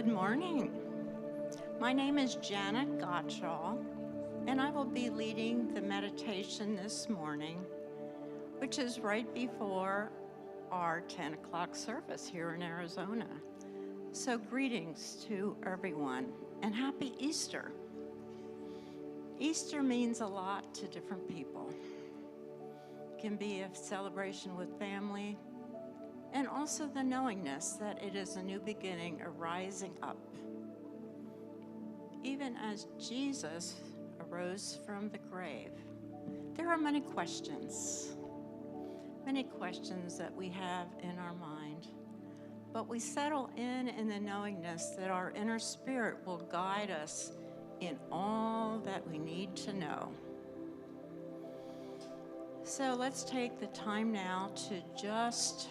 Good morning. My name is Janet Gottschall, and I will be leading the meditation this morning, which is right before our 10 o'clock service here in Arizona. So greetings to everyone, and happy Easter. Easter means a lot to different people. It can be a celebration with family, and also the knowingness that it is a new beginning, a rising up. Even as Jesus arose from the grave, there are many questions that we have in our mind, but we settle in the knowingness that our inner spirit will guide us in all that we need to know. So let's take the time now to just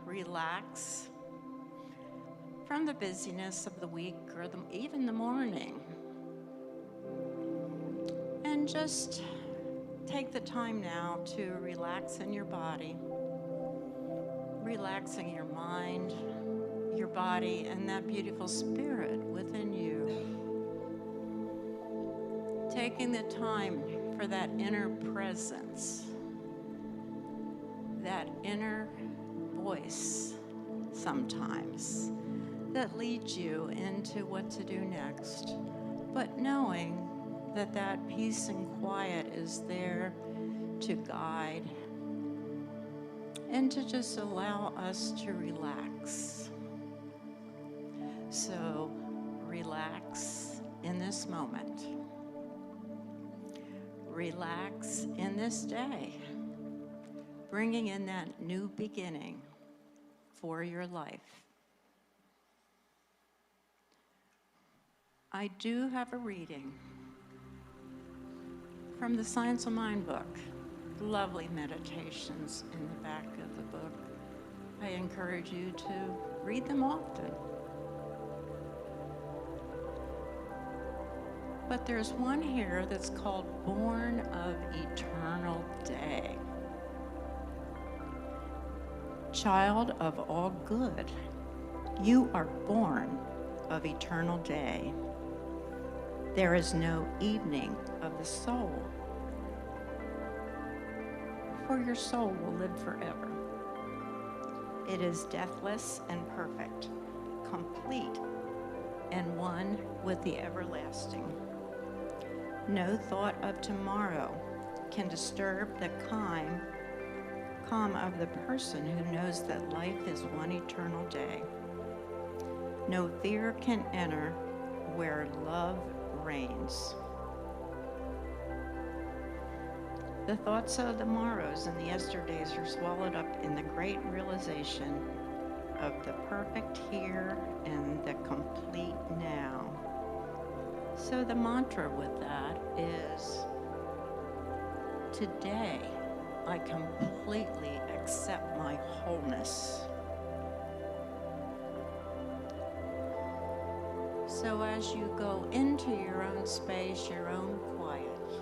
relax from the busyness of the week or even the morning. And just take the time now to relax in your body, relaxing your mind, your body, and that beautiful spirit within you. Taking the time for that inner presence, that inner voice sometimes that leads you into what to do next, but knowing that that peace and quiet is there to guide and to just allow us to relax. So relax in this moment. Relax in this day, bringing in that new beginning for your life. I do have a reading from the Science of Mind book. Lovely meditations in the back of the book. I encourage you to read them often. But there's one here that's called Born of Eternal Day. Child of all good, you are born of eternal day. There is no evening of the soul, for your soul will live forever. It is deathless and perfect, complete and one with the everlasting. No thought of tomorrow can disturb the calm of the person who knows that life is one eternal day. No fear can enter where love reigns. The thoughts of the morrows and the yesterdays are swallowed up in the great realization of the perfect here and the complete now. So the mantra with that is, today I completely accept my wholeness. So as you go into your own space, your own quiet,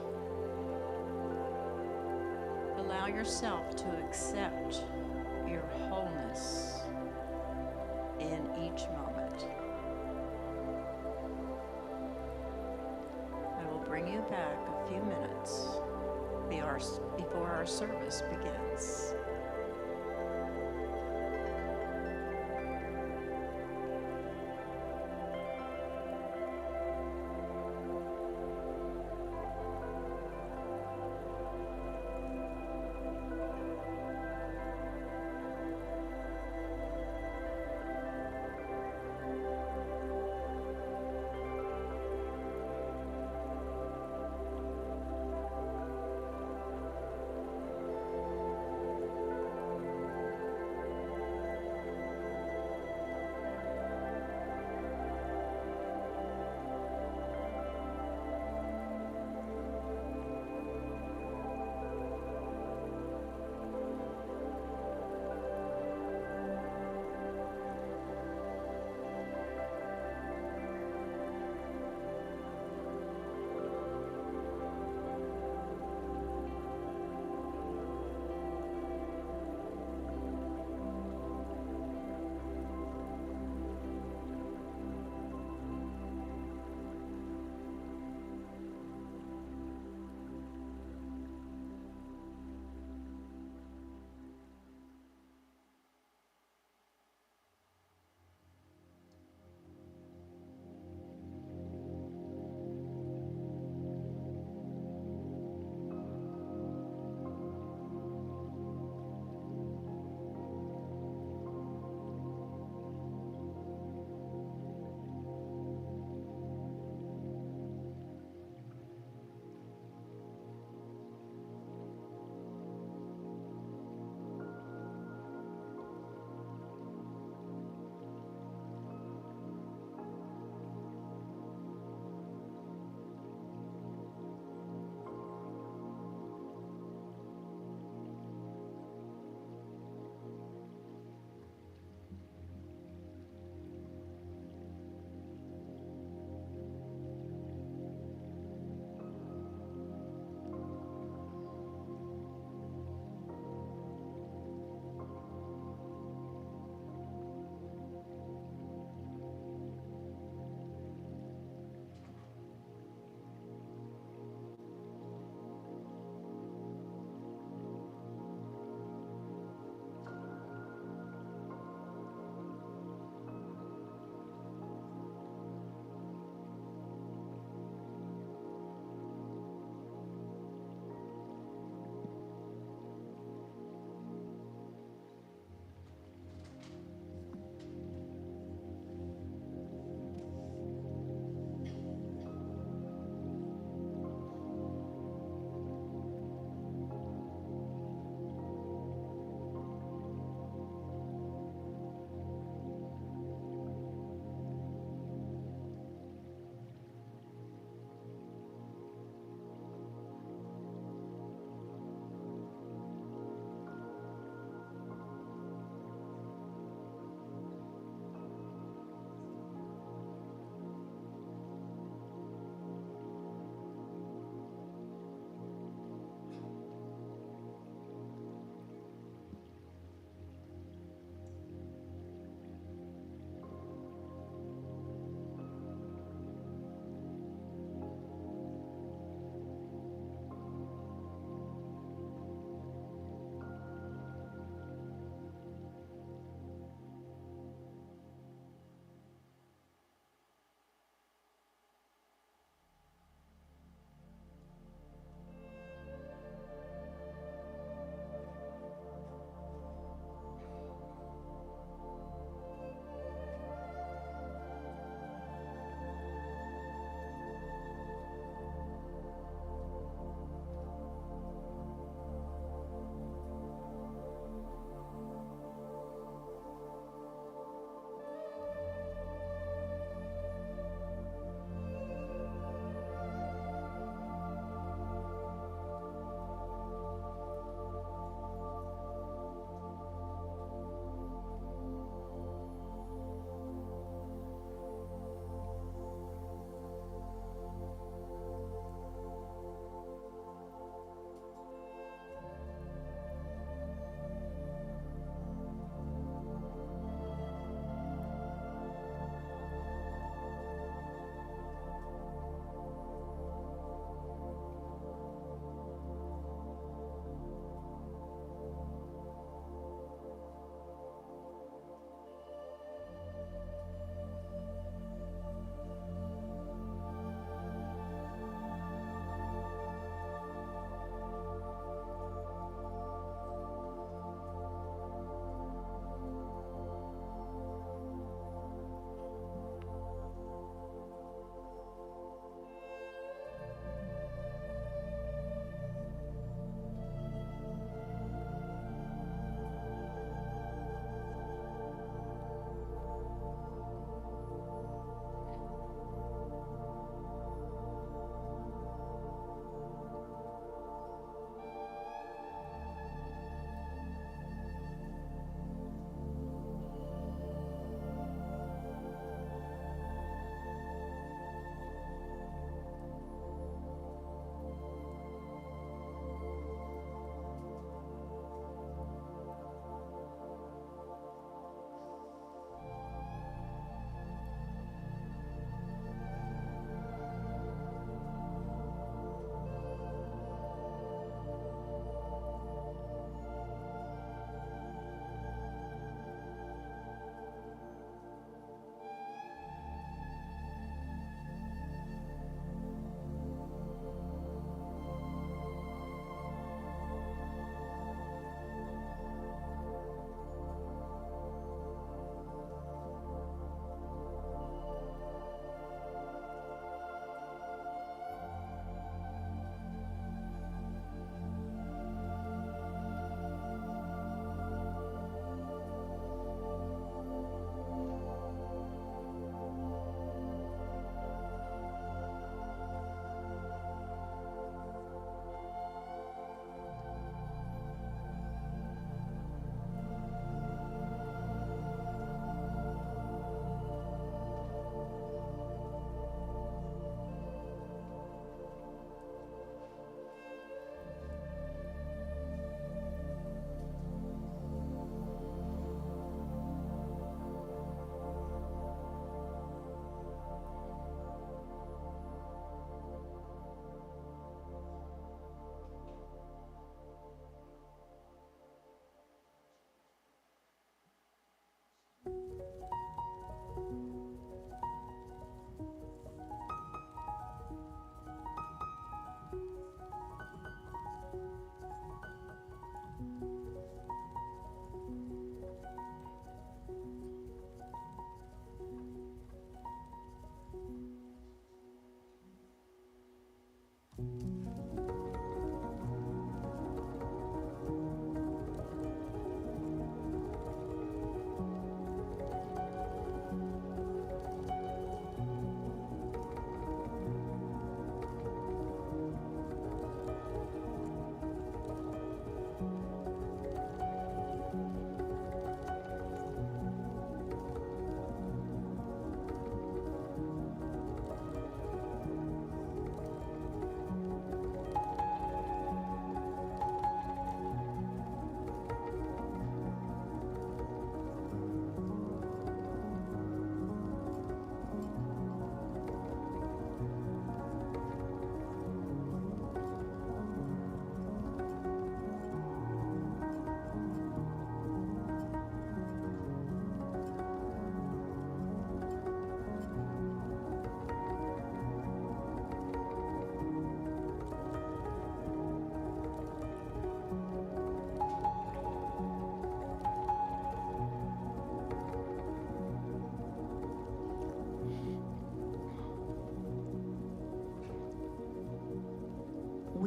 allow yourself to accept your wholeness in each moment. I will bring you back a few minutes before our service begins.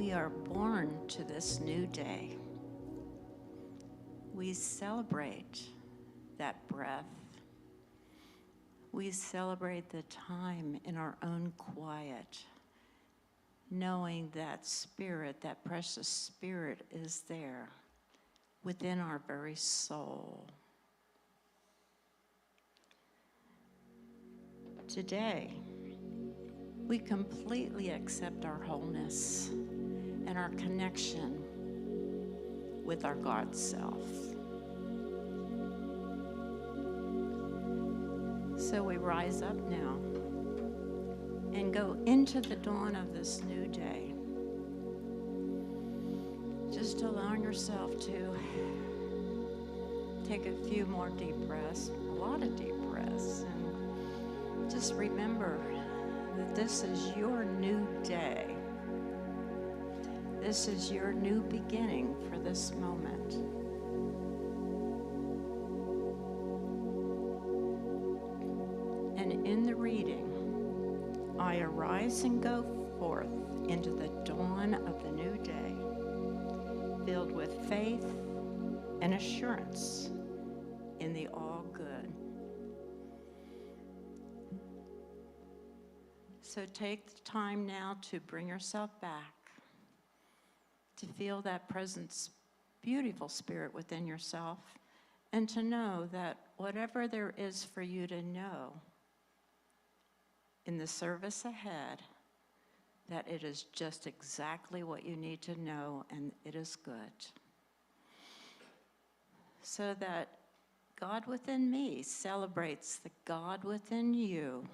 we are born to this new day. We celebrate that breath. We celebrate the time in our own quiet, knowing that spirit, that precious spirit is there within our very soul. Today, we completely accept our wholeness and our connection with our God self. So we rise up now and go into the dawn of this new day. Just allowing yourself to take a few more deep breaths, a lot of deep breaths, and just remember that this is your new day. This is your new beginning for this moment. And in the reading, I arise and go forth into the dawn of the new day, filled with faith and assurance in the all good. So take the time now to bring yourself back, to feel that presence, beautiful spirit within yourself, and to know that whatever there is for you to know in the service ahead, that it is just exactly what you need to know, and it is good. So that God within me celebrates the God within you.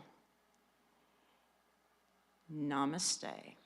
Namaste.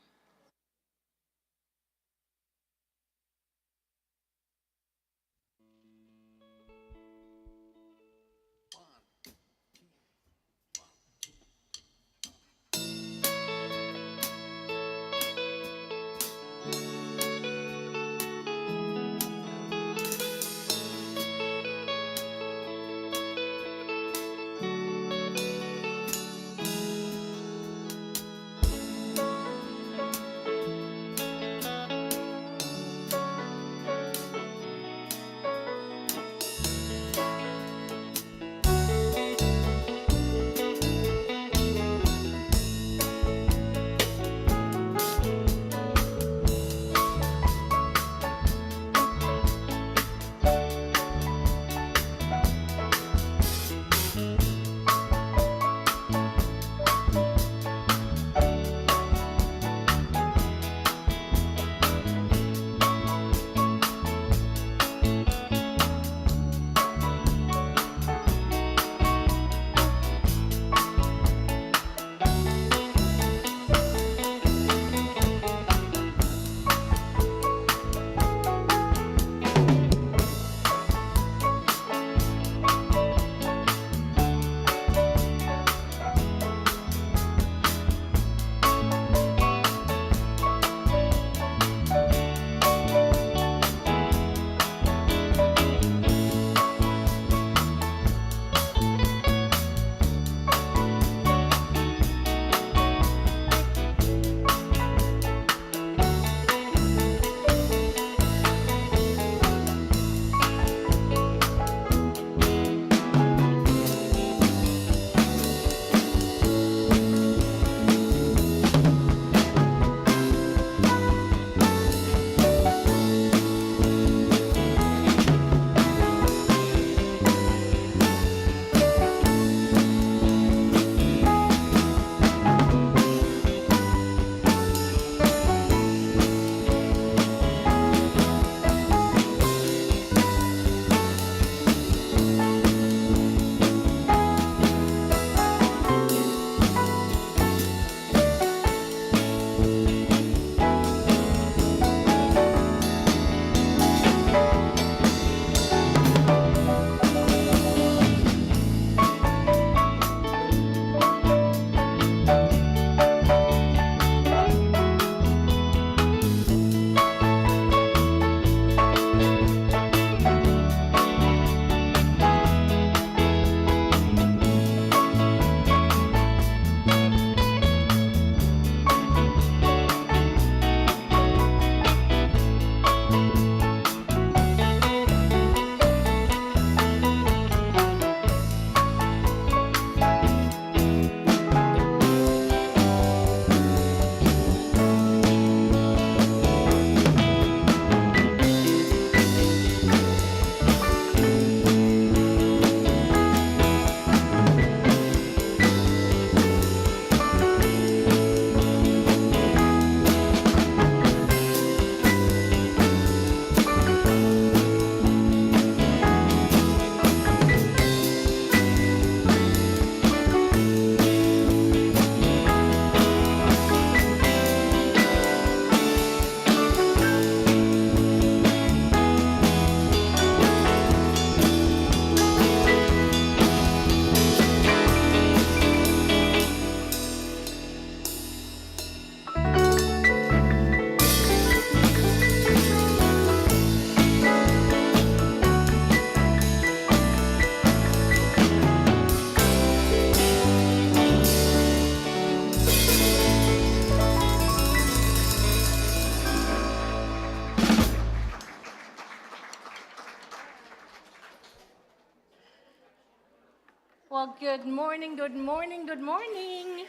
Good morning, good morning, good morning.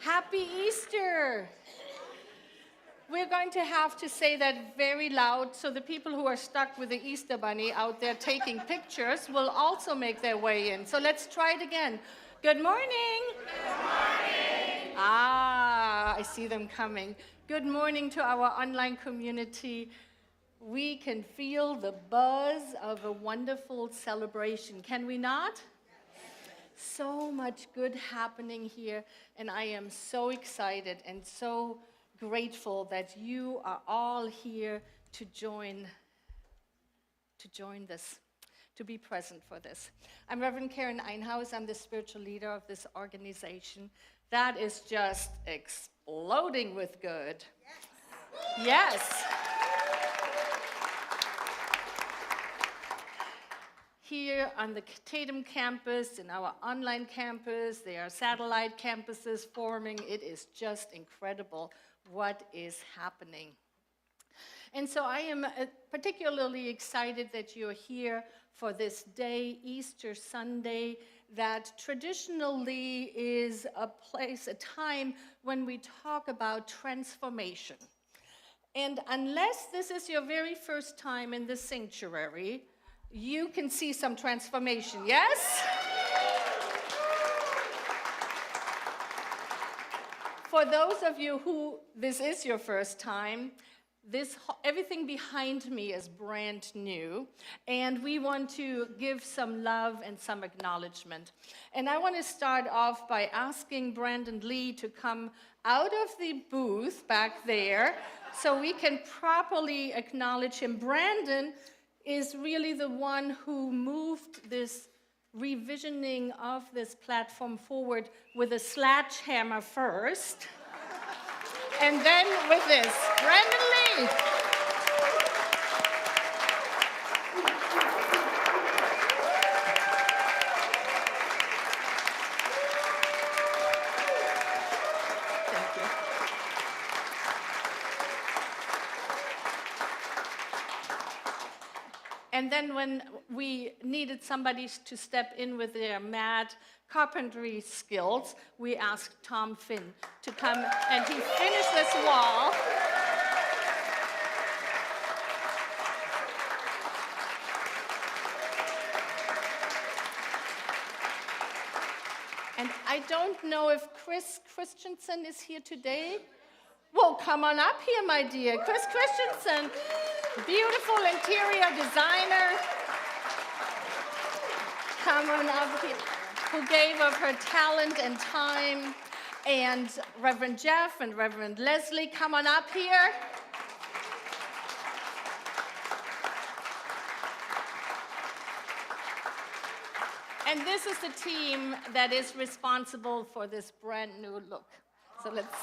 Happy Easter. We're going to have to say that very loud so the people who are stuck with the Easter bunny out there taking pictures will also make their way in. So let's try it again. Good morning. Good morning. I see them coming. Good morning to our online community. We can feel the buzz of a wonderful celebration, can we not? So much good happening here, and I am so excited and so grateful that you are all here to join this, to be present for this. I'm Reverend Karen Einhaus. I'm the spiritual leader of this organization that is just exploding with good. Yes. Here on the Tatum campus, in our online campus, there are satellite campuses forming. It is just incredible what is happening. And so I am particularly excited that you're here for this day, Easter Sunday, that traditionally is a time when we talk about transformation. And unless this is your very first time in the sanctuary, you can see some transformation, yes? For those of you who this is your first time, everything behind me is brand new, and we want to give some love and some acknowledgement. And I want to start off by asking Brandon Lee to come out of the booth back there so we can properly acknowledge him. Brandon is really the one who moved this revisioning of this platform forward with a sledgehammer first, and then with this. Brandon Lee. And then when we needed somebody to step in with their mad carpentry skills, we asked Tom Finn to come, and he finished this wall. And I don't know if Chris Christensen is here today. Well, come on up here, my dear. Chris Christensen. Beautiful interior designer, come on up here, who gave of her talent and time, and Reverend Jeff and Reverend Lezli, come on up here. And this is the team that is responsible for this brand new look. So let's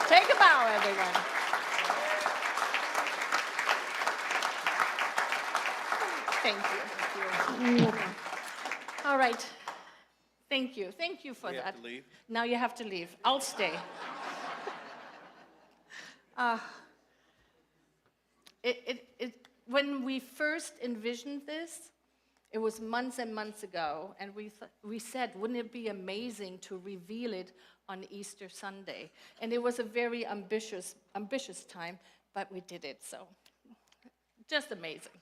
take a bow, everyone. Thank you. All right. Thank you. Thank you for that. Have to leave? Now you have to leave. I'll stay. When we first envisioned this, it was months and months ago, and we said, wouldn't it be amazing to reveal it on Easter Sunday? And it was a very ambitious time, but we did it, so just amazing.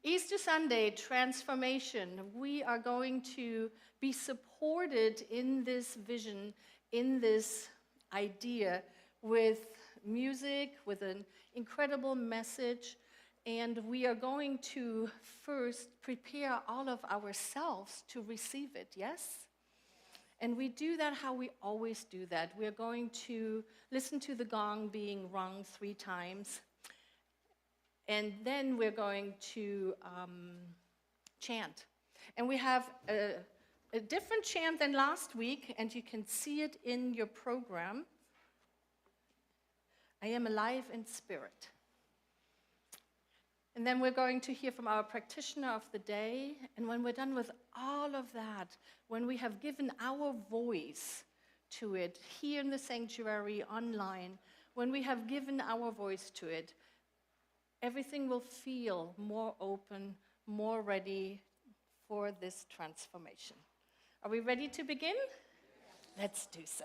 Easter Sunday, transformation. We are going to be supported in this vision, in this idea, with music, with an incredible message, and we are going to first prepare all of ourselves to receive it, yes? And we do that how we always do that. We are going to listen to the gong being rung 3 times. And then we're going to chant. And we have a different chant than last week, and you can see it in your program. I am alive in spirit. And then we're going to hear from our practitioner of the day. And when we're done with all of that, when we have given our voice to it here in the sanctuary, online, when we have given our voice to it, everything will feel more open, more ready for this transformation. Are we ready to begin? Let's do so.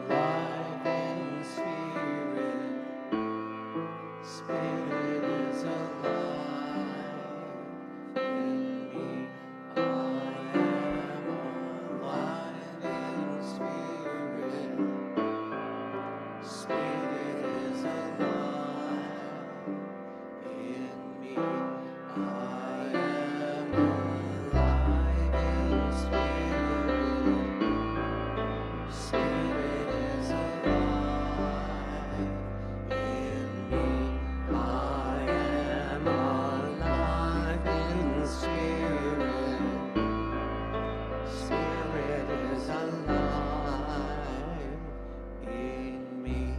Alive in spirit, spirit is alive in me. I am alive in spirit, spirit is alive in me. I am alive in spirit. Spirit is alive in me. I am alive in spirit. Spirit is alive in me.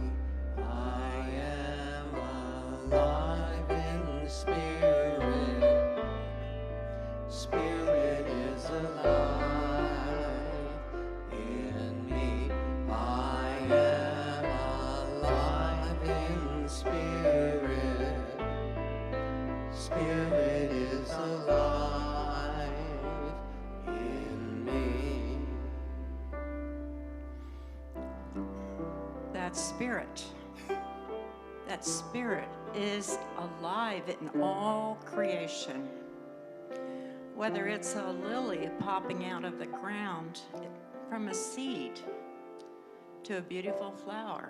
I am alive in spirit. Spirit is alive in me. I am alive in spirit. Spirit is alive in me. That spirit is alive in all creation. Whether it's a lily popping out of the ground from a seed to a beautiful flower,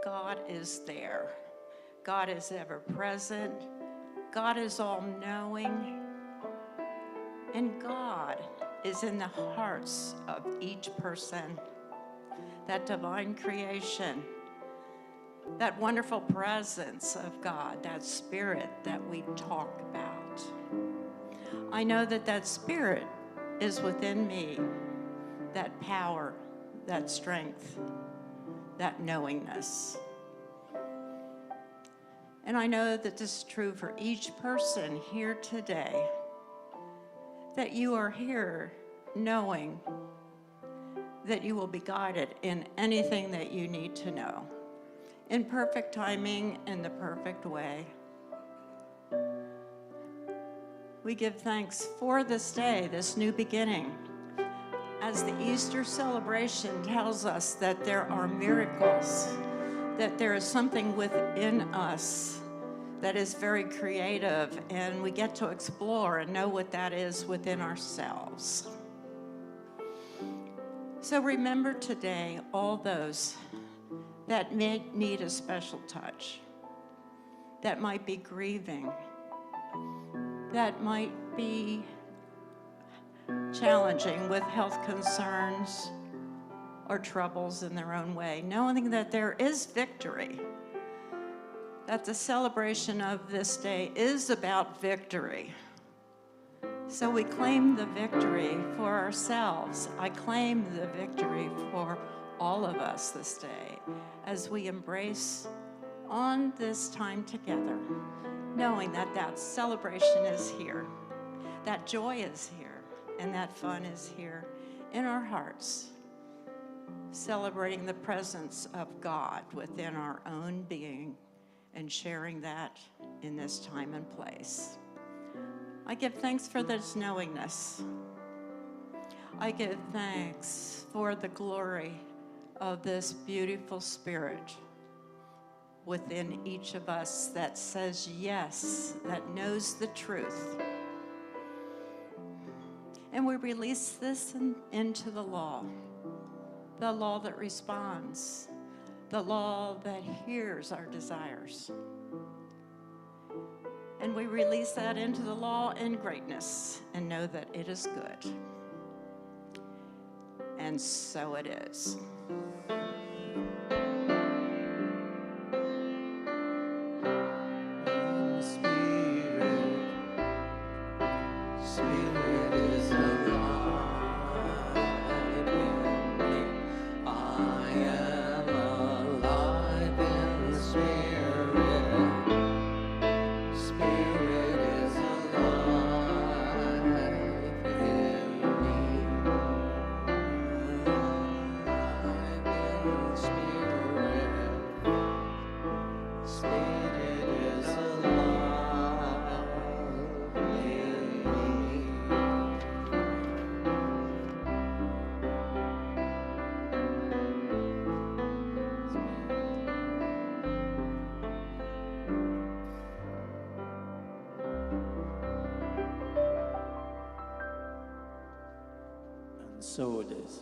God is there. God is ever present. God is all-knowing. And God is in the hearts of each person. That divine creation, that wonderful presence of God, that spirit that we talk about. I know that that spirit is within me, that power, that strength, that knowingness. And I know that this is true for each person here today, that you are here knowing that you will be guided in anything that you need to know, in perfect timing, in the perfect way. We give thanks for this day, this new beginning, as the Easter celebration tells us that there are miracles, that there is something within us that is very creative, and we get to explore and know what that is within ourselves. So remember today all those that may need a special touch, that might be grieving, that might be challenging with health concerns or troubles in their own way, knowing that there is victory, that the celebration of this day is about victory. So we claim the victory for ourselves. I claim the victory for all of us this day as we embrace on this time together, knowing that that celebration is here, that joy is here, and that fun is here in our hearts. celebrating the presence of God within our own being and sharing that in this time and place. I give thanks for this knowingness. I give thanks for the glory of this beautiful spirit within each of us that says yes, that knows the truth. And we release this into the law that responds, the law that hears our desires. And we release that into the law in greatness and know that it is good. And so it is. Spirit is alive in me. I am alive in the Spirit. Spirit is alive in me. Alive in the Spirit. Spirit is alive in me. And so it is.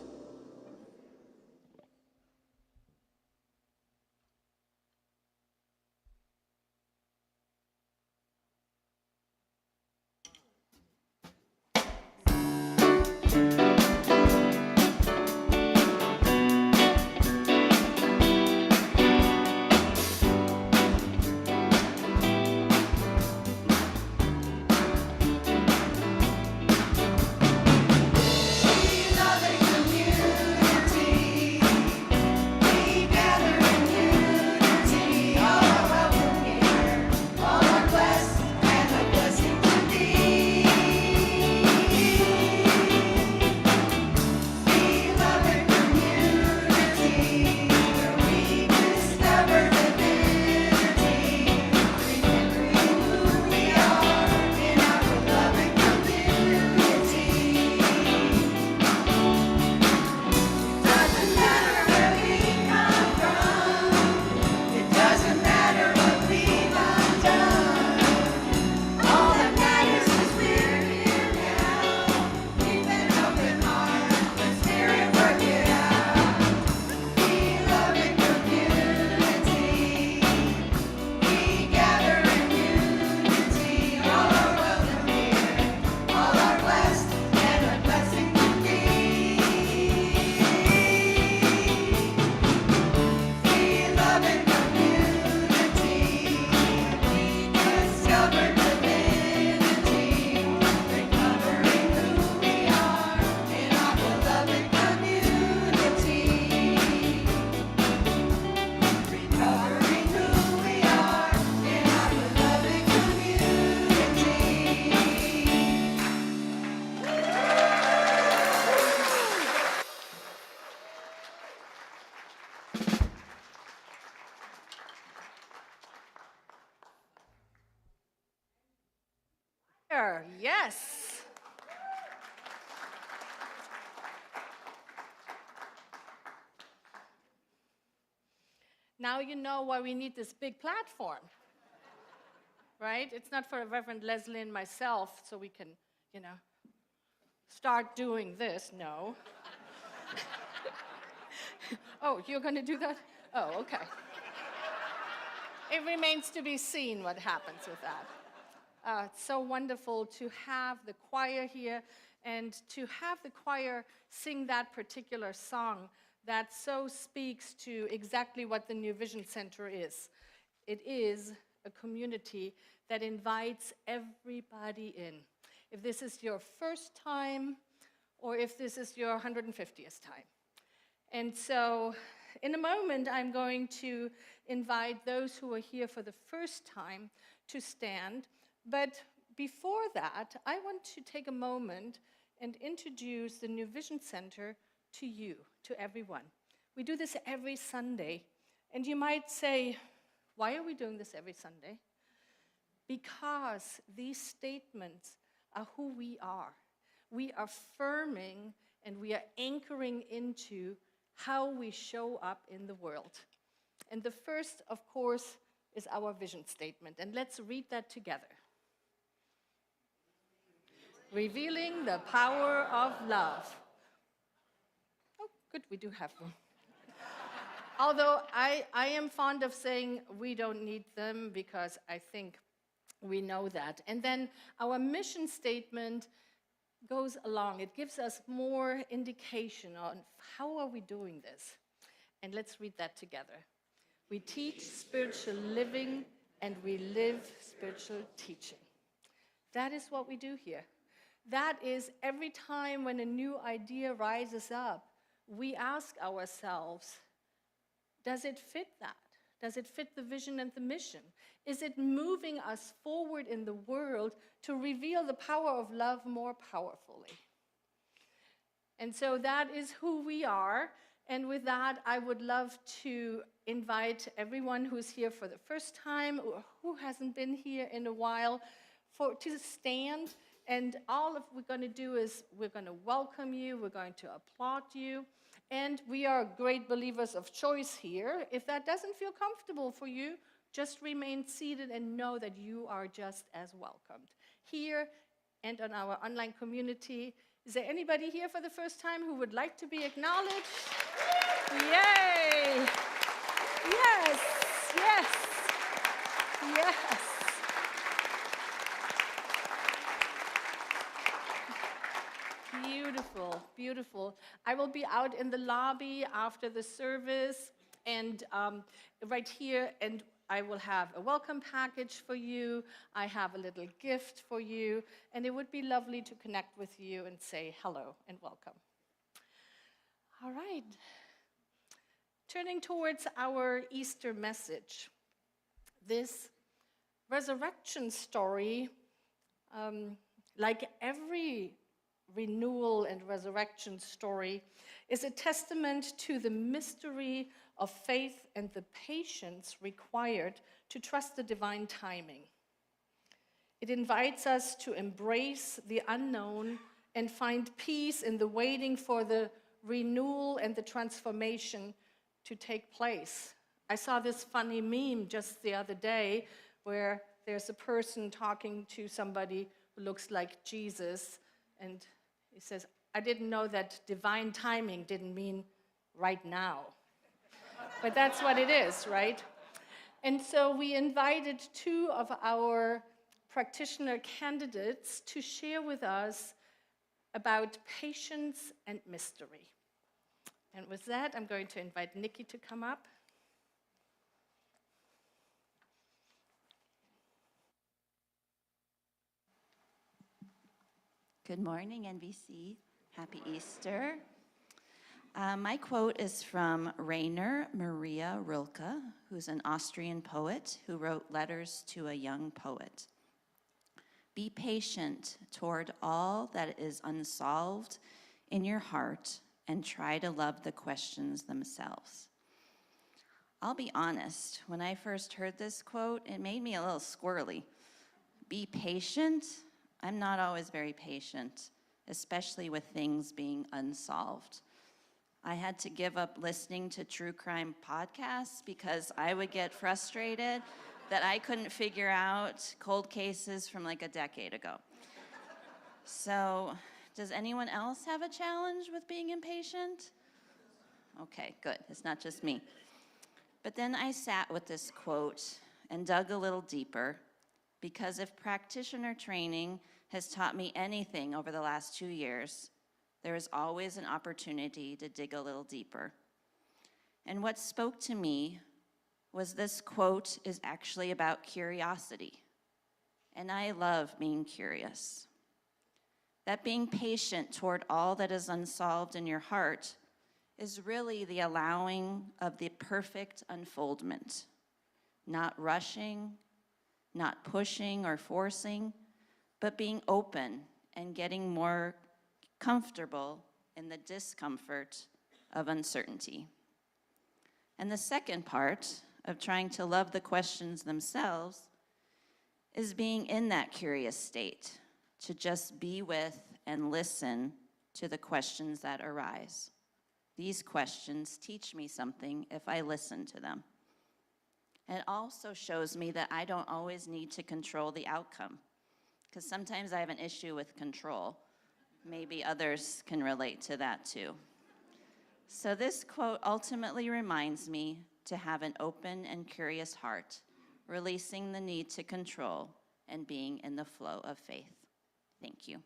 Yes. Now you know why we need this big platform, right? It's not for Reverend Lezli and myself so we can, start doing this. No. Oh, you're going to do that? Oh, okay. It remains to be seen what happens with that. It's so wonderful to have the choir here and to have the choir sing that particular song that so speaks to exactly what the New Vision Center is. It is a community that invites everybody in. If this is your first time or if this is your 150th time. And so in a moment, I'm going to invite those who are here for the first time to stand. But before that, I want to take a moment and introduce the New Vision Center to you, to everyone. We do this every Sunday. And you might say, why are we doing this every Sunday? Because these statements are who we are. We are affirming and we are anchoring into how we show up in the world. And the first, of course, is our vision statement. And let's read that together. Revealing the power of love. Oh, good, we do have them. Although I am fond of saying we don't need them because I think we know that. And then our mission statement goes along. It gives us more indication on how are we doing this. And let's read that together. We teach spiritual living and we live spiritual teaching. That is what we do here. That is every time when a new idea rises up, we ask ourselves, does it fit that? Does it fit the vision and the mission? Is it moving us forward in the world to reveal the power of love more powerfully? And so that is who we are. And with that, I would love to invite everyone who's here for the first time or who hasn't been here in a while to stand. And all of we're going to do is we're going to welcome you, we're going to applaud you. And we are great believers of choice here. If that doesn't feel comfortable for you, just remain seated and know that you are just as welcomed. Here and on our online community, is there anybody here for the first time who would like to be acknowledged? Yay! Yes, yes, yes. Beautiful, beautiful. I will be out in the lobby after the service and right here, and I will have a welcome package for you. I have a little gift for you, and it would be lovely to connect with you and say hello and welcome. All right. Turning towards our Easter message, this resurrection story, like every renewal and resurrection story, is a testament to the mystery of faith and the patience required to trust the divine timing. It invites us to embrace the unknown and find peace in the waiting for the renewal and the transformation to take place. I saw this funny meme just the other day where there's a person talking to somebody who looks like Jesus, and he says, I didn't know that divine timing didn't mean right now. But that's what it is, right? And so we invited two of our practitioner candidates to share with us about patience and mystery. And with that, I'm going to invite Nikki to come up. Good morning, NBC. Happy Easter. My quote is from Rainer Maria Rilke, who's an Austrian poet who wrote letters to a young poet. Be patient toward all that is unsolved in your heart and try to love the questions themselves. I'll be honest, when I first heard this quote, it made me a little squirrely. Be patient? I'm not always very patient, especially with things being unsolved. I had to give up listening to true crime podcasts because I would get frustrated that I couldn't figure out cold cases from like a decade ago. So, does anyone else have a challenge with being impatient? Okay, good. It's not just me. But then I sat with this quote and dug a little deeper, because if practitioner training has taught me anything over the last 2 years, there is always an opportunity to dig a little deeper. And what spoke to me was this quote is actually about curiosity. And I love being curious. That being patient toward all that is unsolved in your heart is really the allowing of the perfect unfoldment, not rushing, not pushing or forcing, but being open and getting more comfortable in the discomfort of uncertainty. And the second part of trying to love the questions themselves is being in that curious state, to just be with and listen to the questions that arise. These questions teach me something if I listen to them. It also shows me that I don't always need to control the outcome, because sometimes I have an issue with control. Maybe others can relate to that too. So this quote ultimately reminds me to have an open and curious heart, releasing the need to control and being in the flow of faith. Thank you.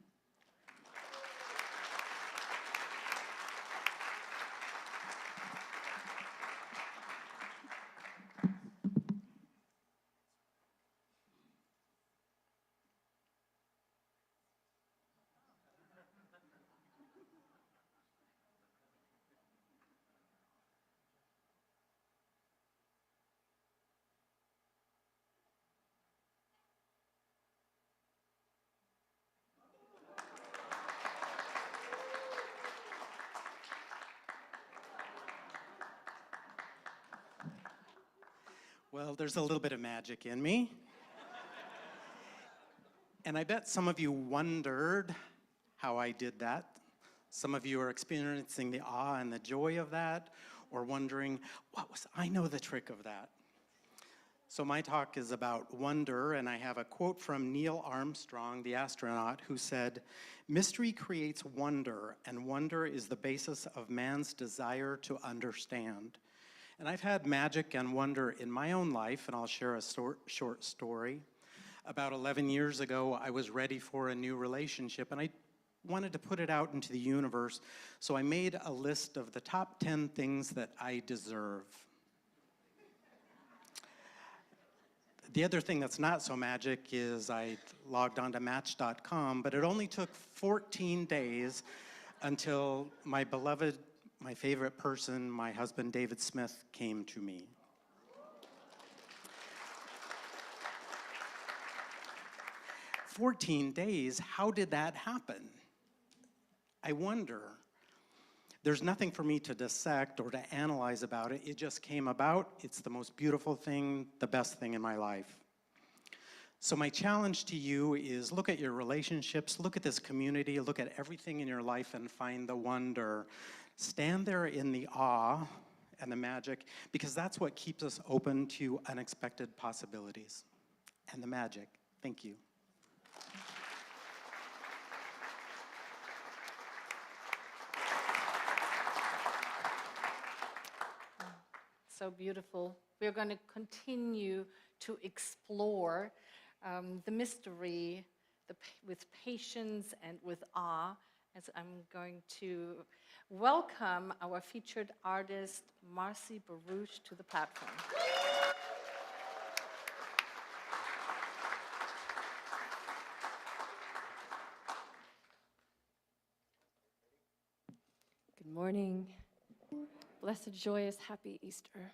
Well, there's a little bit of magic in me. And I bet some of you wondered how I did that. Some of you are experiencing the awe and the joy of that, or wondering, I know the trick of that. So my talk is about wonder, and I have a quote from Neil Armstrong, the astronaut, who said, "Mystery creates wonder, and wonder is the basis of man's desire to understand." And I've had magic and wonder in my own life, and I'll share a short story. About 11 years ago, I was ready for a new relationship, and I wanted to put it out into the universe, so I made a list of the top 10 things that I deserve. The other thing that's not so magic is I logged onto Match.com, but it only took 14 days until my beloved, my favorite person, my husband David Smith, came to me. "14 days, how did that happen?" I wonder. There's nothing for me to dissect or to analyze about it. It just came about. It's the most beautiful thing, the best thing in my life. So my challenge to you is look at your relationships, look at this community, look at everything in your life and find the wonder. Stand there in the awe and the magic, because that's what keeps us open to unexpected possibilities and the magic. Thank you. So beautiful. We're going to continue to explore the mystery with patience and with awe, as I'm going to welcome our featured artist, Marcy Baruch, to the platform. Good morning. Blessed, joyous, happy Easter.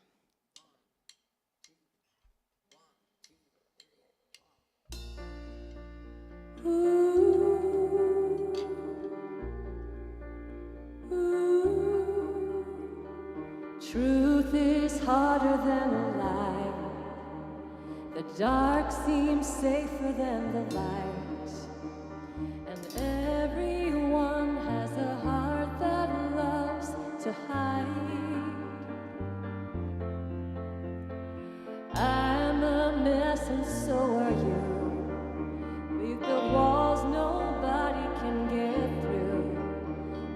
Truth is harder than a lie. The dark seems safer than the light. And everyone has a heart that loves to hide. I'm a mess and so are you. We've built walls nobody can get through.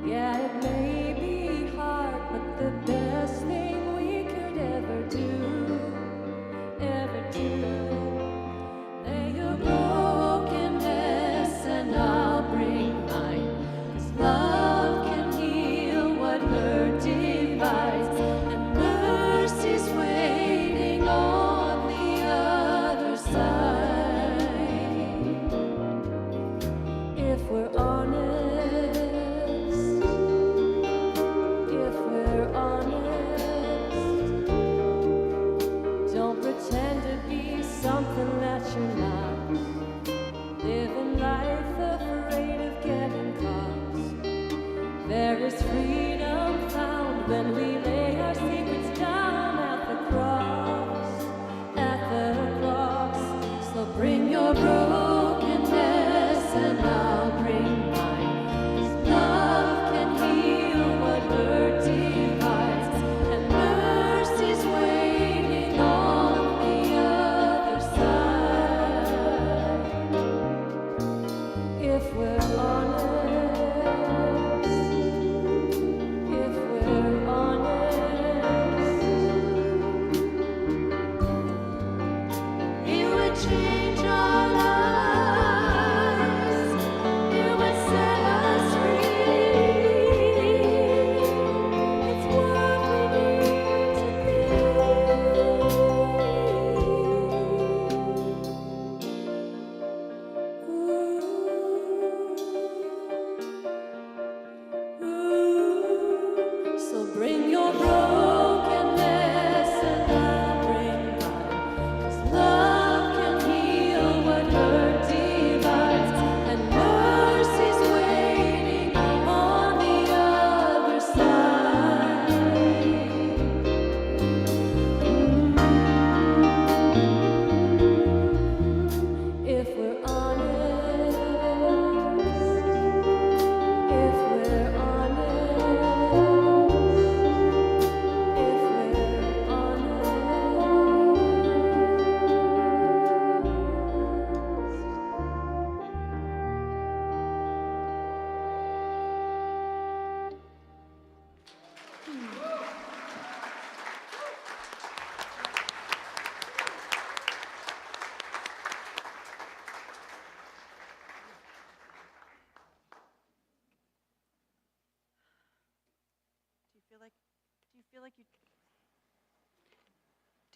Yeah, it may be hard, but the best thing we could ever do, ever do. Lay your brokenness and I'll bring mine. 'Cause love can heal what hurt divides, and mercy's waiting on the other side. If we're honest, if we're honest, don't pretend to be something that you're not. Living life afraid of getting caught. There is freedom found when we lay our secrets down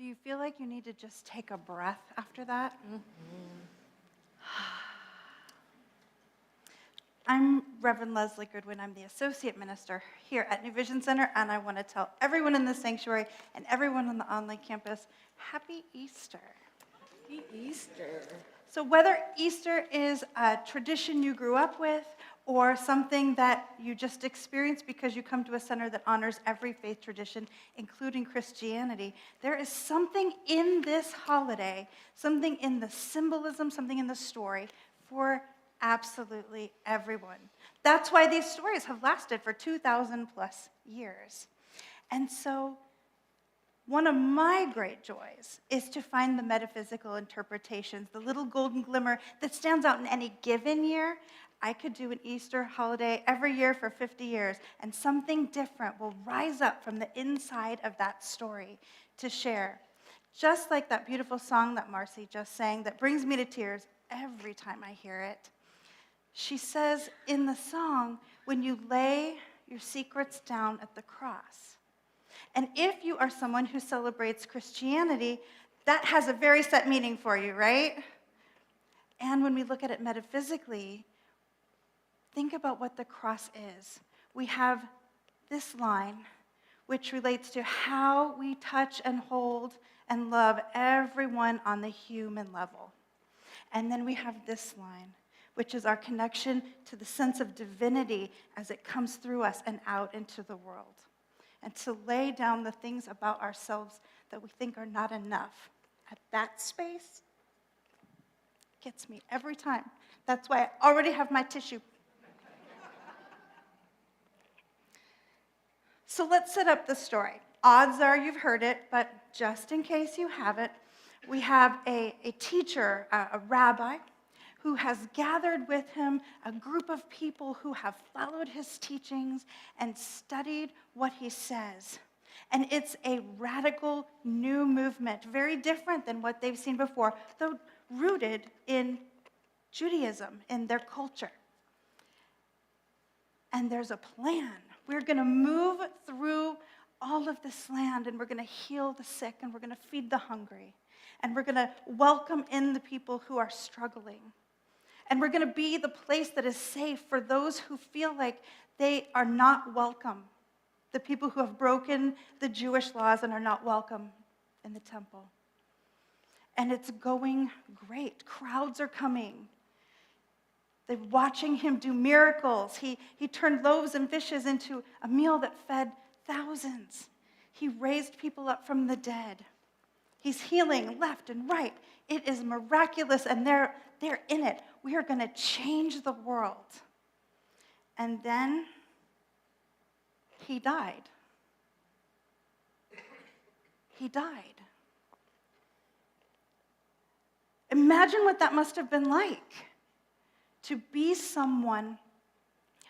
you feel like you need to just take a breath after that? I'm Reverend Lezli Goodwin. I'm the Associate Minister here at New Vision Center, and I want to tell everyone in the sanctuary and everyone on the online campus, Happy Easter. Happy Easter. So whether Easter is a tradition you grew up with or something that you just experienced because you come to a center that honors every faith tradition, including Christianity, there is something in this holiday, something in the symbolism, something in the story for absolutely everyone. That's why these stories have lasted for 2,000 plus years. And so one of my great joys is to find the metaphysical interpretations, the little golden glimmer that stands out in any given year. I could do an Easter holiday every year for 50 years, and something different will rise up from the inside of that story to share. Just like that beautiful song that Marcy just sang that brings me to tears every time I hear it. She says in the song, when you lay your secrets down at the cross. And if you are someone who celebrates Christianity, that has a very set meaning for you, right? And when we look at it metaphysically, think about what the cross is. We have this line, which relates to how we touch and hold and love everyone on the human level. And then we have this line, which is our connection to the sense of divinity as it comes through us and out into the world. And to lay down the things about ourselves that we think are not enough. At that space, gets me every time. That's why I already have my tissue. So let's set up the story. Odds are you've heard it, but just in case you haven't, we have a teacher, a rabbi, who has gathered with him a group of people who have followed his teachings and studied what he says. And it's a radical new movement, very different than what they've seen before, though rooted in Judaism, in their culture. And there's a plan. We're going to move through all of this land, and we're going to heal the sick, and we're going to feed the hungry, and we're going to welcome in the people who are struggling. And we're going to be the place that is safe for those who feel like they are not welcome, the people who have broken the Jewish laws and are not welcome in the temple. And it's going great. Crowds are coming. They're watching him do miracles. He turned loaves and fishes into a meal that fed thousands. He raised people up from the dead. He's healing left and right. It is miraculous, and they're in it. We are going to change the world. And then he died. He died. Imagine what that must have been like to be someone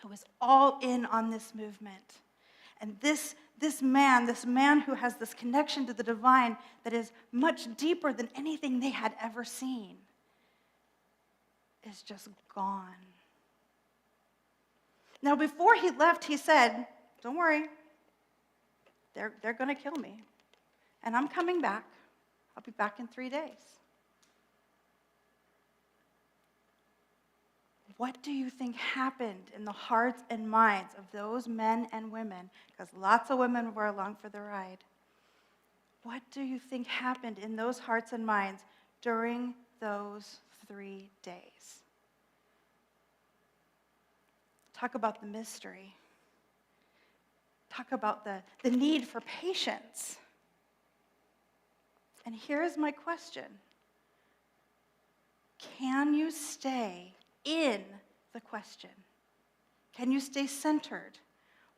who was all in on this movement. And this man who has this connection to the divine that is much deeper than anything they had ever seen, is just gone. Now, before he left, he said, don't worry, they're going to kill me, and I'm coming back. I'll be back in 3 days. What do you think happened in the hearts and minds of those men and women? Because lots of women were along for the ride. What do you think happened in those hearts and minds during those 3 days? Talk about the mystery. Talk about the need for patience. And here's my question. Can you stay in the question? Can you stay centered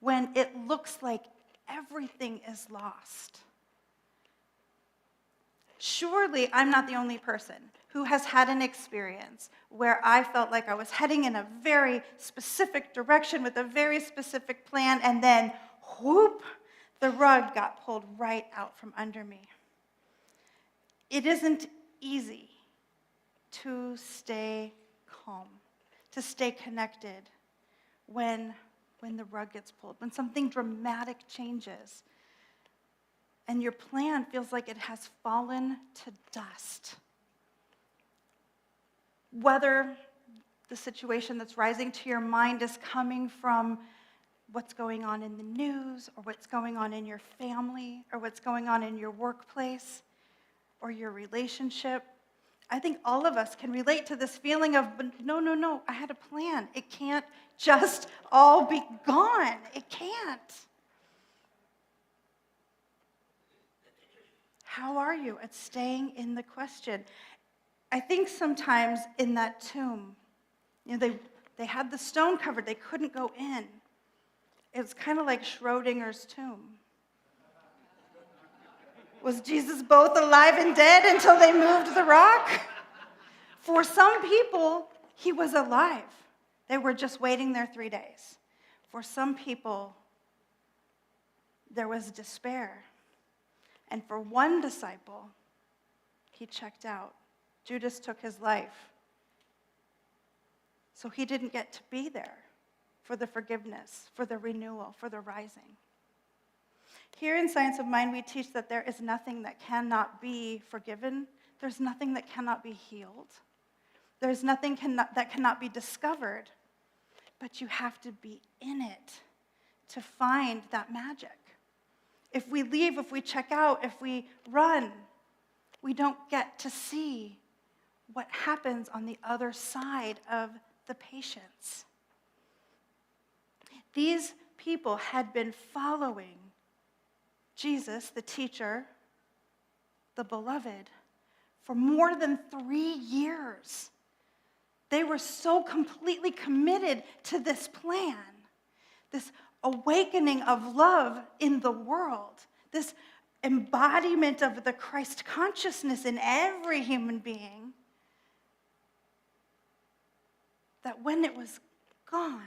when it looks like everything is lost? Surely I'm not the only person who has had an experience where I felt like I was heading in a very specific direction with a very specific plan, and then, whoop, the rug got pulled right out from under me. It isn't easy to stay calm, to stay connected when the rug gets pulled, when something dramatic changes. and your plan feels like it has fallen to dust. Whether the situation that's rising to your mind is coming from what's going on in the news, or what's going on in your family, or what's going on in your workplace, or your relationship, I think all of us can relate to this feeling of, no, I had a plan. It can't just all be gone. It can't. How are you at staying in the question? I think sometimes in that tomb, they had the stone covered. They couldn't go in. It was kind of like Schrodinger's tomb. Was Jesus both alive and dead until they moved the rock? For some people, he was alive. They were just waiting there 3 days. For some people, there was despair. And for one disciple, he checked out. Judas took his life. So he didn't get to be there for the forgiveness, for the renewal, for the rising. Here in Science of Mind, we teach that there is nothing that cannot be forgiven. There's nothing that cannot be healed. There's nothing that cannot be discovered. But you have to be in it to find that magic. If we leave, if we check out, if we run, we don't get to see what happens on the other side of the patience. These people had been following Jesus, the teacher, the beloved, for more than 3 years. They were so completely committed to this plan, this awakening of love in the world, this embodiment of the Christ consciousness in every human being, that when it was gone,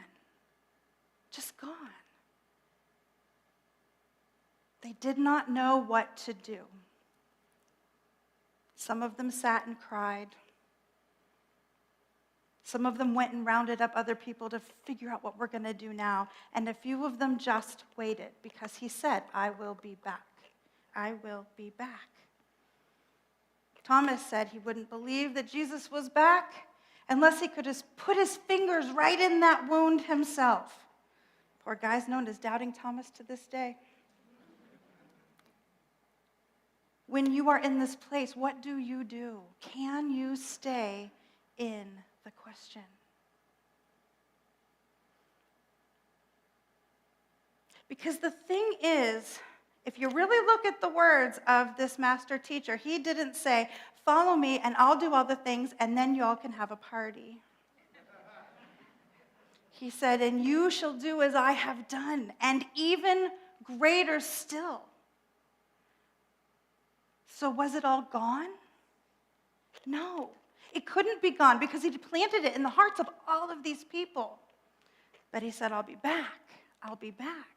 just gone, they did not know what to do. Some of them sat and cried. Some of them went and rounded up other people to figure out what we're going to do now. And a few of them just waited because he said, I will be back. I will be back. Thomas said he wouldn't believe that Jesus was back unless he could just put his fingers right in that wound himself. Poor guy's known as Doubting Thomas to this day. When you are in this place, what do? Can you stay in the question? Because the thing is, if you really look at the words of this master teacher, he didn't say, follow me and I'll do all the things and then you all can have a party. He said, and you shall do as I have done, and even greater still. So was it all gone? No. It couldn't be gone because he'd planted it in the hearts of all of these people. But he said, I'll be back. I'll be back.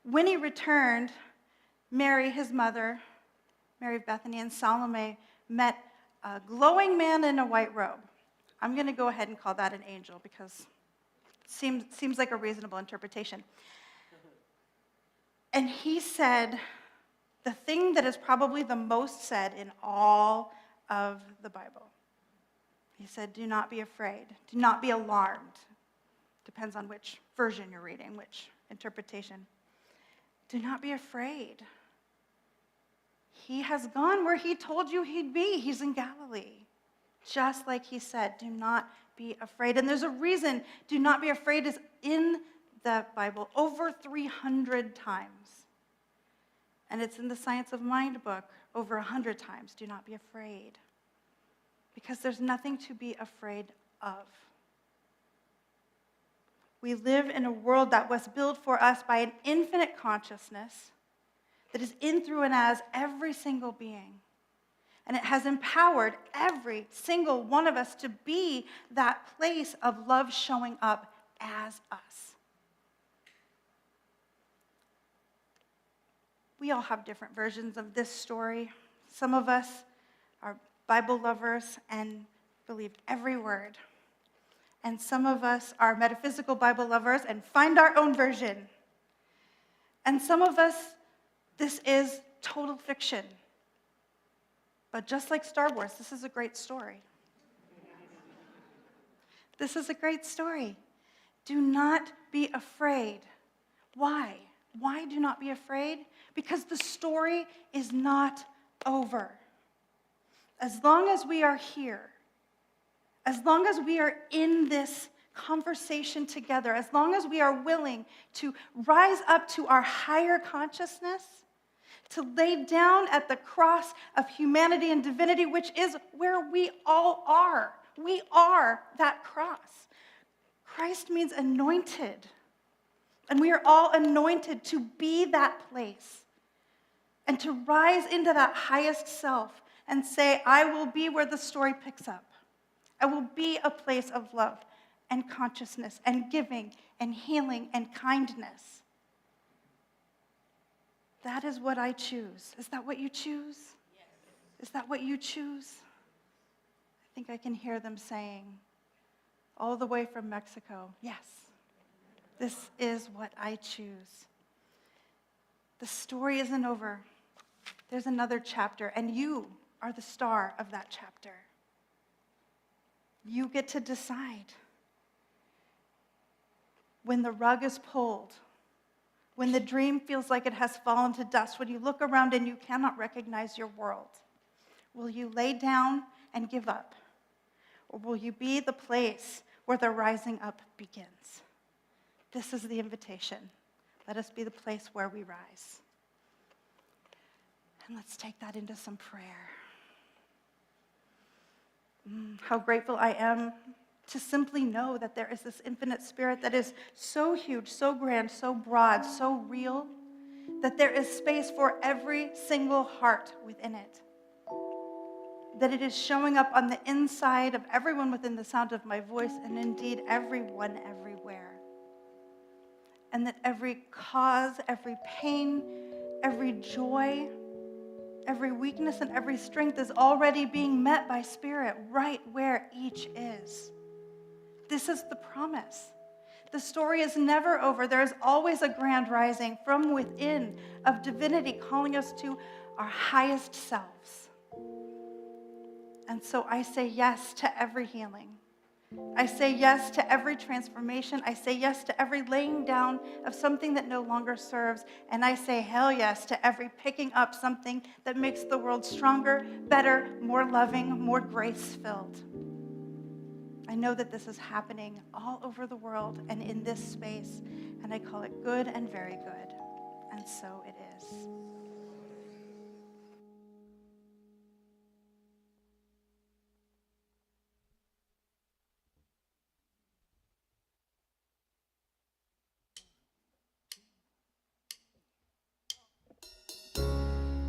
When he returned, Mary, his mother, Mary of Bethany, and Salome met a glowing man in a white robe. I'm going to go ahead and call that an angel because it seems like a reasonable interpretation. And he said the thing that is probably the most said in all of the Bible. He said, do not be afraid. Do not be alarmed. Depends on which version you're reading, which interpretation. Do not be afraid. He has gone where he told you he'd be. He's in Galilee. Just like he said, do not be afraid. And there's a reason do not be afraid is in the Bible over 300 times. And it's in the Science of Mind book over 100 times. Do not be afraid. Because there's nothing to be afraid of. We live in a world that was built for us by an infinite consciousness that is in, through, and as every single being. And it has empowered every single one of us to be that place of love showing up as us. We all have different versions of this story. Some of us are Bible lovers and believe every word. And some of us are metaphysical Bible lovers and find our own version. And some of us, this is total fiction. But just like Star Wars, this is a great story. This is a great story. Do not be afraid. Why? Why do not be afraid? Because the story is not over. As long as we are here, as long as we are in this conversation together, as long as we are willing to rise up to our higher consciousness, to lay down at the cross of humanity and divinity, which is where we all are. We are that cross. Christ means anointed. And we are all anointed to be that place and to rise into that highest self and say, I will be where the story picks up. I will be a place of love and consciousness and giving and healing and kindness. That is what I choose. Is that what you choose? Yes. Is that what you choose? I think I can hear them saying, all the way from Mexico, yes, this is what I choose. The story isn't over. There's another chapter, and you are the star of that chapter. You get to decide. When the rug is pulled, when the dream feels like it has fallen to dust, when you look around and you cannot recognize your world, will you lay down and give up? Or will you be the place where the rising up begins? This is the invitation. Let us be the place where we rise. And let's take that into some prayer. How grateful I am to simply know that there is this infinite spirit that is so huge, so grand, so broad, so real, that there is space for every single heart within it. That it is showing up on the inside of everyone within the sound of my voice, and indeed everyone everywhere. And that every cause, every pain, every joy, every weakness, and every strength is already being met by Spirit right where each is. This is the promise. The story is never over. There is always a grand rising from within of divinity calling us to our highest selves. And so I say yes to every healing. I say yes to every transformation. I say yes to every laying down of something that no longer serves. And I say hell yes to every picking up something that makes the world stronger, better, more loving, more grace-filled. I know that this is happening all over the world and in this space, and I call it good and very good. And so it is.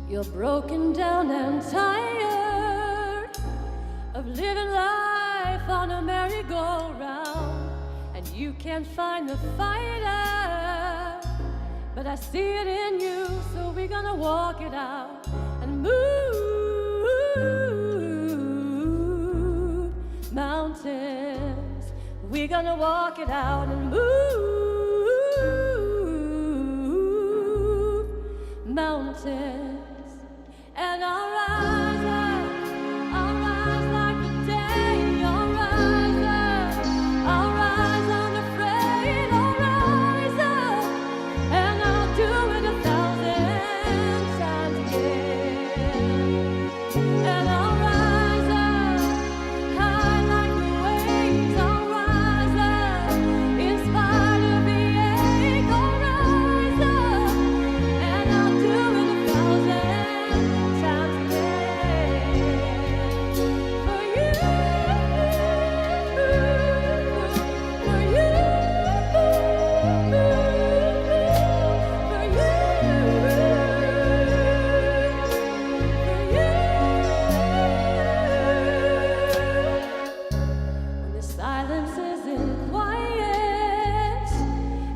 You're broken down and tired of living life on a merry-go-round, and you can't find the fighter, but I see it in you, so we're gonna walk it out and move mountains. We're gonna walk it out and move mountains. And I'll rise up, I'll rise like the day, I'll rise up, I'll rise unafraid, I'll rise up, and I'll do it 1,000 times again. And I'll rise up, high like the waves, I'll rise up, in spite of the ache, I'll rise up, and I'll do it 1,000 times again. For you, for you, when the silence isn't quiet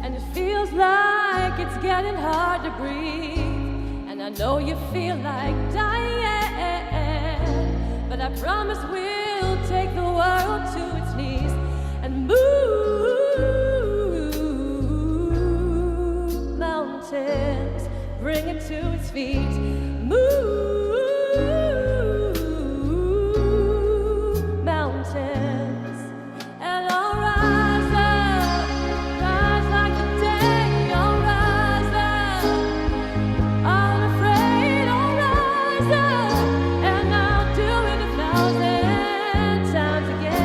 and it feels like it's getting hard to breathe, and I know you feel like dying, but I promise we'll take the world to its knees and move mountains. bring it to its feet. Move mountains, and I'll rise up, rise like the day. I'll rise up, unafraid. I'll rise up, and I'll do it 1,000 times again.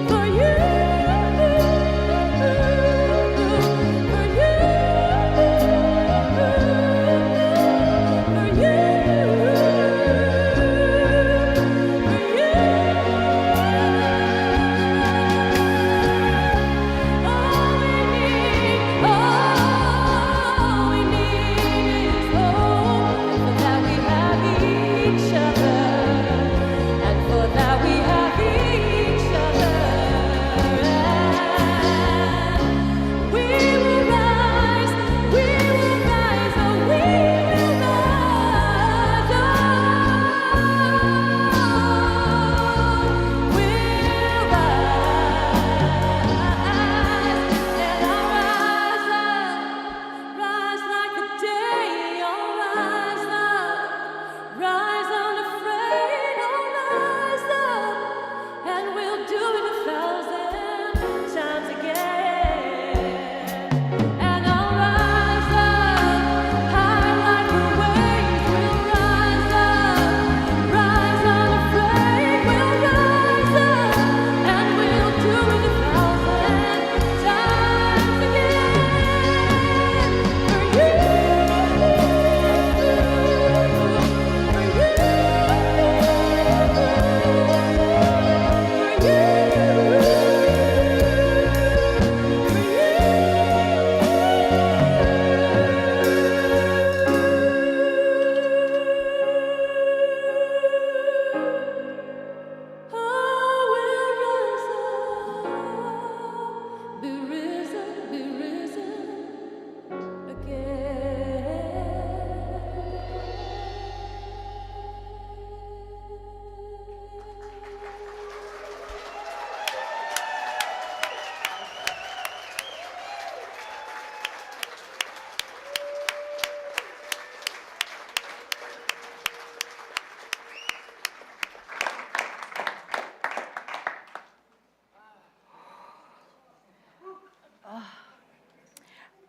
For you, for you, for you.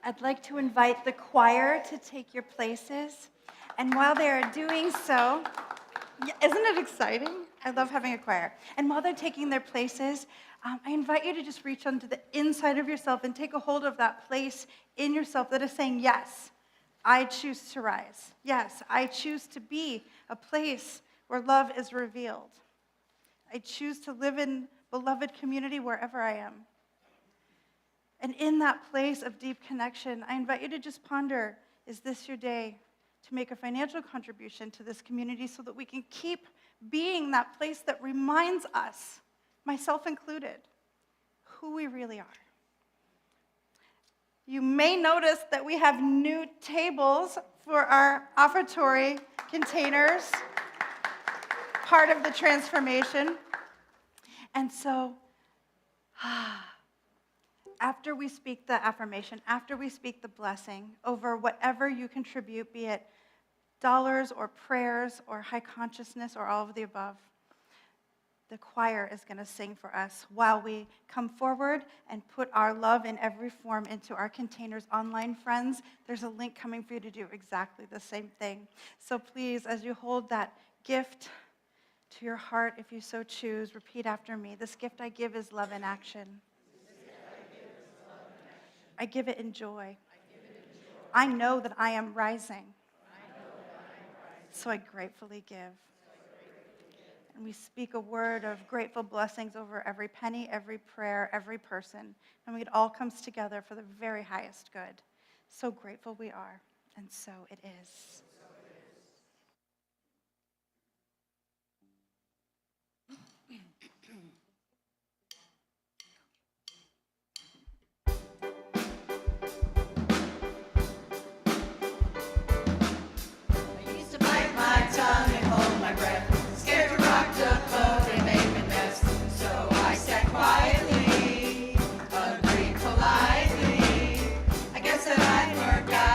I'd like to invite the choir to take your places. And while they are doing so, isn't it exciting? I love having a choir. And while they're taking their places, I invite you to just reach onto the inside of yourself and take a hold of that place in yourself that is saying, yes, I choose to rise. Yes, I choose to be a place where love is revealed. I choose to live in beloved community wherever I am. And in that place of deep connection, I invite you to just ponder, is this your day to make a financial contribution to this community so that we can keep being that place that reminds us, myself included, who we really are. You may notice that we have new tables for our offertory containers, part of the transformation. And so, after we speak the affirmation, after we speak the blessing over whatever you contribute, be it dollars or prayers or high consciousness or all of the above, the choir is going to sing for us while we come forward and put our love in every form into our containers. Online friends, there's a link coming for you to do exactly the same thing. So please, as you hold that gift to your heart, if you so choose, repeat after me. This gift I give is love in action. I give it in joy. I know that I am rising. So I gratefully give. And we speak a word of grateful blessings over every penny, every prayer, every person. And it all comes together for the very highest good. So grateful we are. And so it is. Agreed politely. I guess that I'd work out.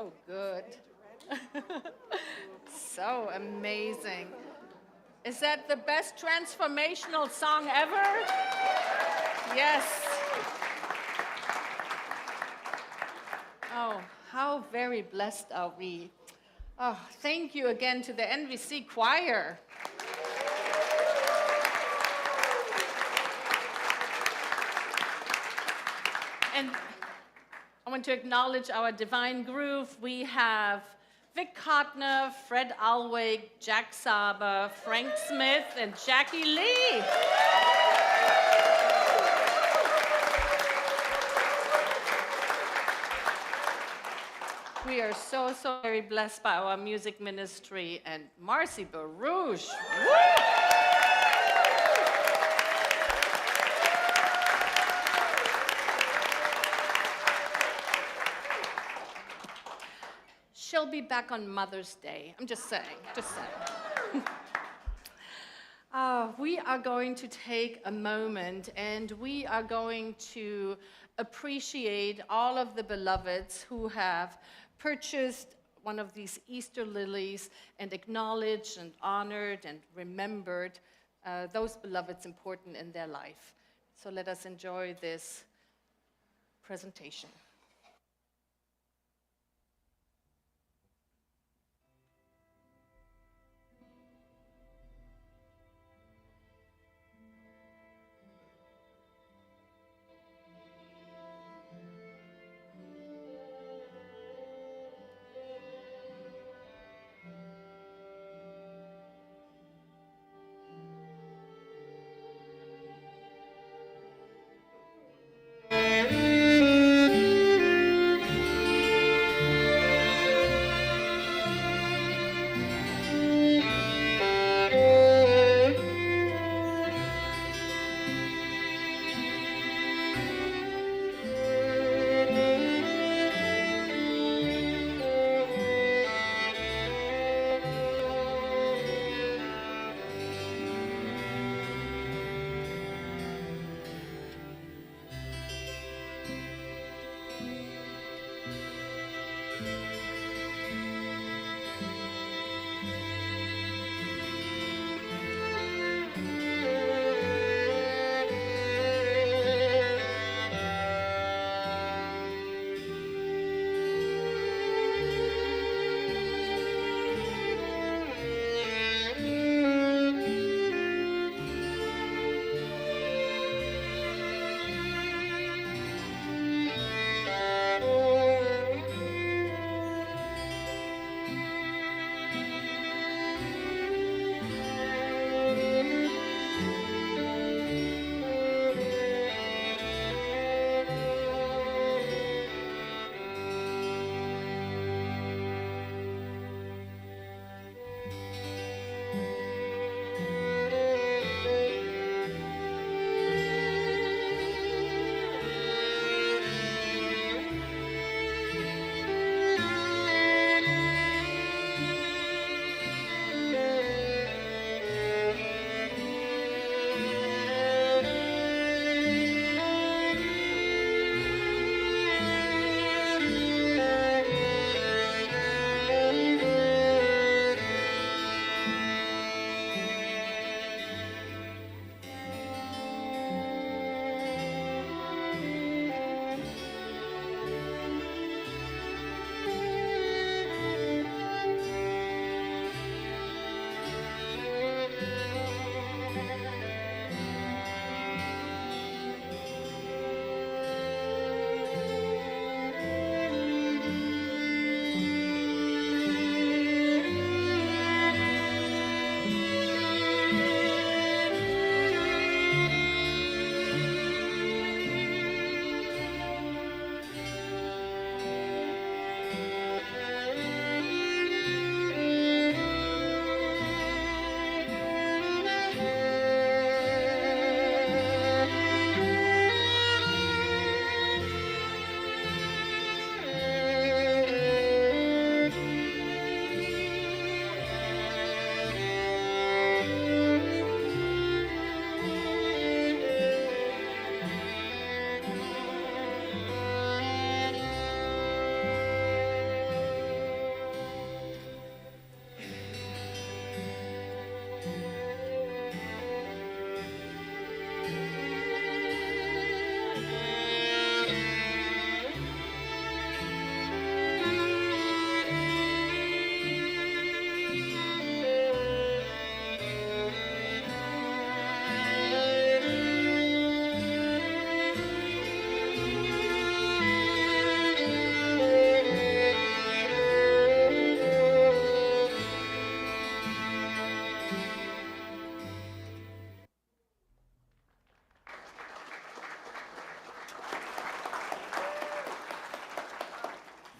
So good. So amazing. Is that the best transformational song ever? Yes. Oh, how very blessed are we. Oh, thank you again to the NVC choir. And I want to acknowledge our divine groove. We have Vic Kottner, Fred Alweg, Jack Saber, Frank Smith, and Jackie Lee. We are so very blessed by our music ministry and Marcy Barouche. Woo! She'll be back on Mother's Day. I'm just saying. We are going to take a moment and we are going to appreciate all of the beloveds who have purchased one of these Easter lilies and acknowledged and honored and remembered those beloveds important in their life. So let us enjoy this presentation.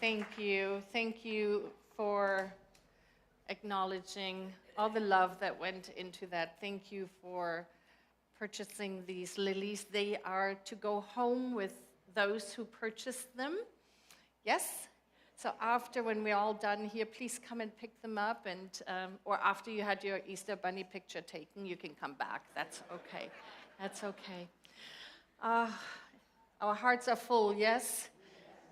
Thank you. Thank you for acknowledging all the love that went into that. Thank you for purchasing these lilies. They are to go home with those who purchased them. Yes? So after, when we're all done here, please come and pick them up, and or after you had your Easter bunny picture taken, you can come back. That's okay. That's okay. Our hearts are full, yes?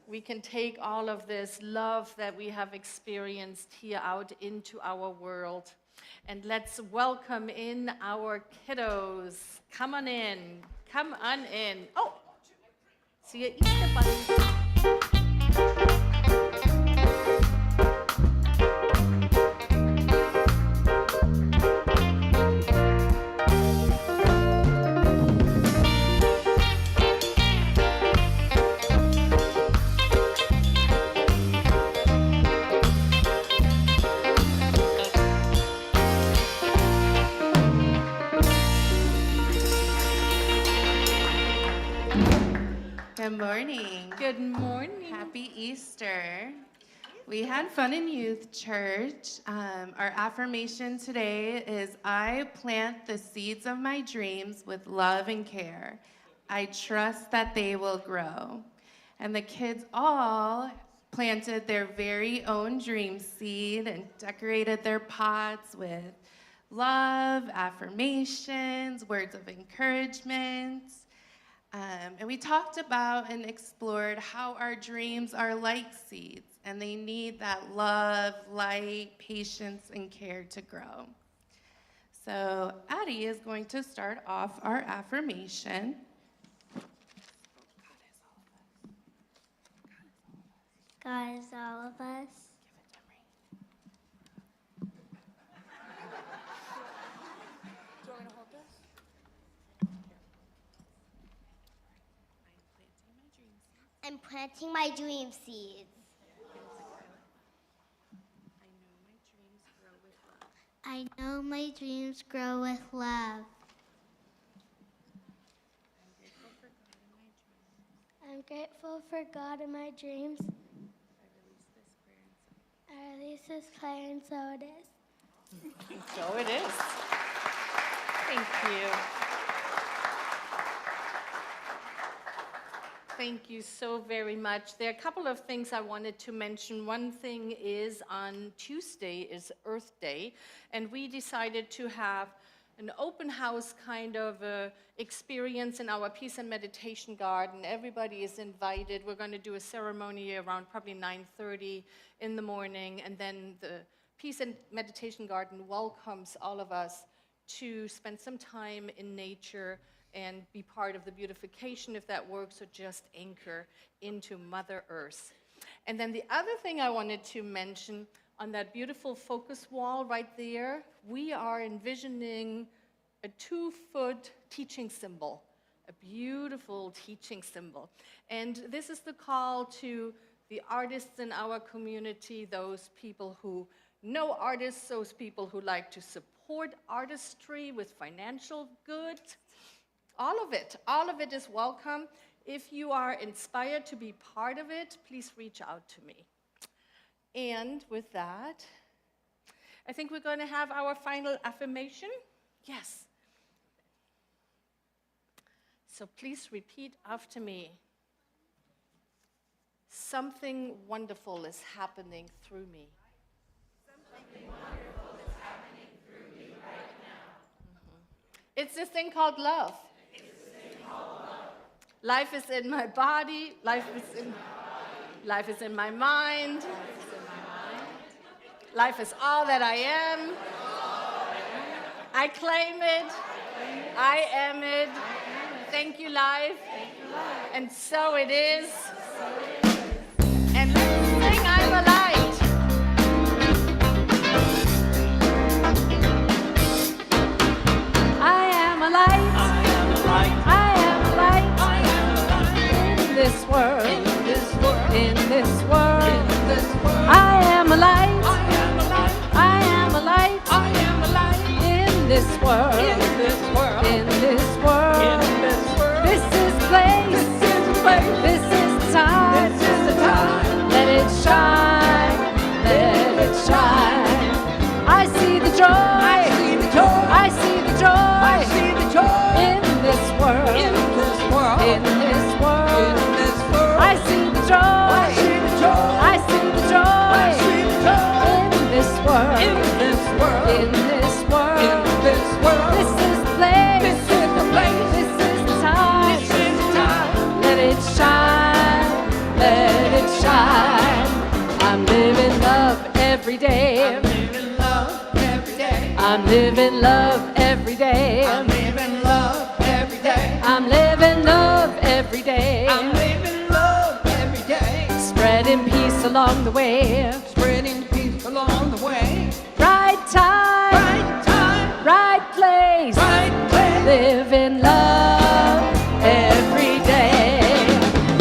We can take all of this love that we have experienced here out into our world. And let's welcome in our kiddos. Come on in. Come on in. Oh, see you, Easter bunny. Good morning. Good morning. Happy Easter. We had fun in youth church. Our affirmation today is, I plant the seeds of my dreams with love and care. I trust that they will grow. And the kids all planted their very own dream seed and decorated their pots with love, affirmations, words of encouragement. And we talked about and explored how our dreams are like seeds, and they need that love, light, patience, and care to grow. So Addie is going to start off our affirmation. God is all of us. I'm planting my dream seeds. I know my dreams grow with love. I'm grateful for God in my dreams. I release this prayer, and so it is. So it is. Thank you. Thank you so very much. There are a couple of things I wanted to mention. One thing is on Tuesday is Earth Day, and we decided to have an open house kind of experience in our peace and meditation garden. Everybody is invited. We're going to do a ceremony around probably 9:30 in the morning, and then the peace and meditation garden welcomes all of us to spend some time in nature and be part of the beautification if that works, or just anchor into Mother Earth. And then the other thing I wanted to mention, on that beautiful focus wall right there, we are envisioning a 2-foot teaching symbol, a beautiful teaching symbol. And this is the call to the artists in our community, those people who know artists, those people who like to support artistry with financial good. All of it is welcome. If you are inspired to be part of it, please reach out to me. And with that, I think we're going to have our final affirmation. Yes. So please repeat after me. Something wonderful is happening through me. Something wonderful is happening through me right now. It's this thing called love. Life is in my body. Life is in my mind. Life is all that I am. I claim it. I am it. Thank you, life. And so it is. And let's sing I'm a light. I am a light. I am a light. I am a light. I am a light. In this world. In this world. In this world. In this world. I am a light. I am a light. I am a light. I am a light. In this world. In this world. In this world. In this world. This is place. This is the place. This is time. This is the time. Let it shine. love every day. I'm living love every day. I'm living love every day. I'm living love every day. Spreading peace along the way. Spreading peace along the way. Right time, Right time, right place. right place. Living love every day.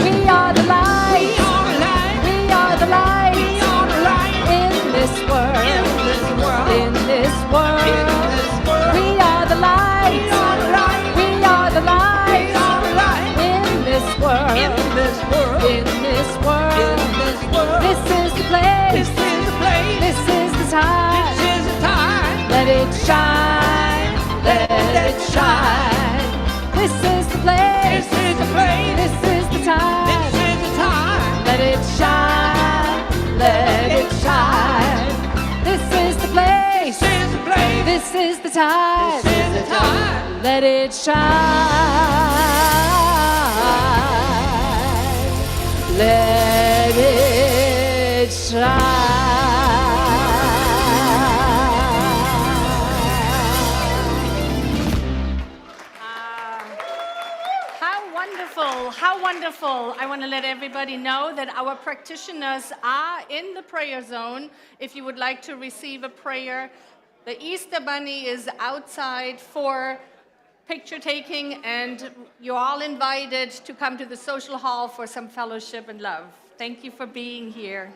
We are the We light. are alive. We are the light. We are alive. In this world. In this world. In this world. In this world. We are the light. We are alive. We are the We light. are alive. In this world. In this world. In this world. In this world. This is the place. This is the place. This is the time. This is the time. Let it shine. Let it shine. This is the place. This is the place. This is the time. This is the time. Let it shine. Let it shine. This is the place. This is the place. This is the time. This is the time. Let it shine. Let it shine. How wonderful, how wonderful. I want to let everybody know that our practitioners are in the prayer zone. If you would like to receive a prayer, the Easter Bunny is outside for picture taking, and you're all invited to come to the social hall for some fellowship and love. Thank you for being here.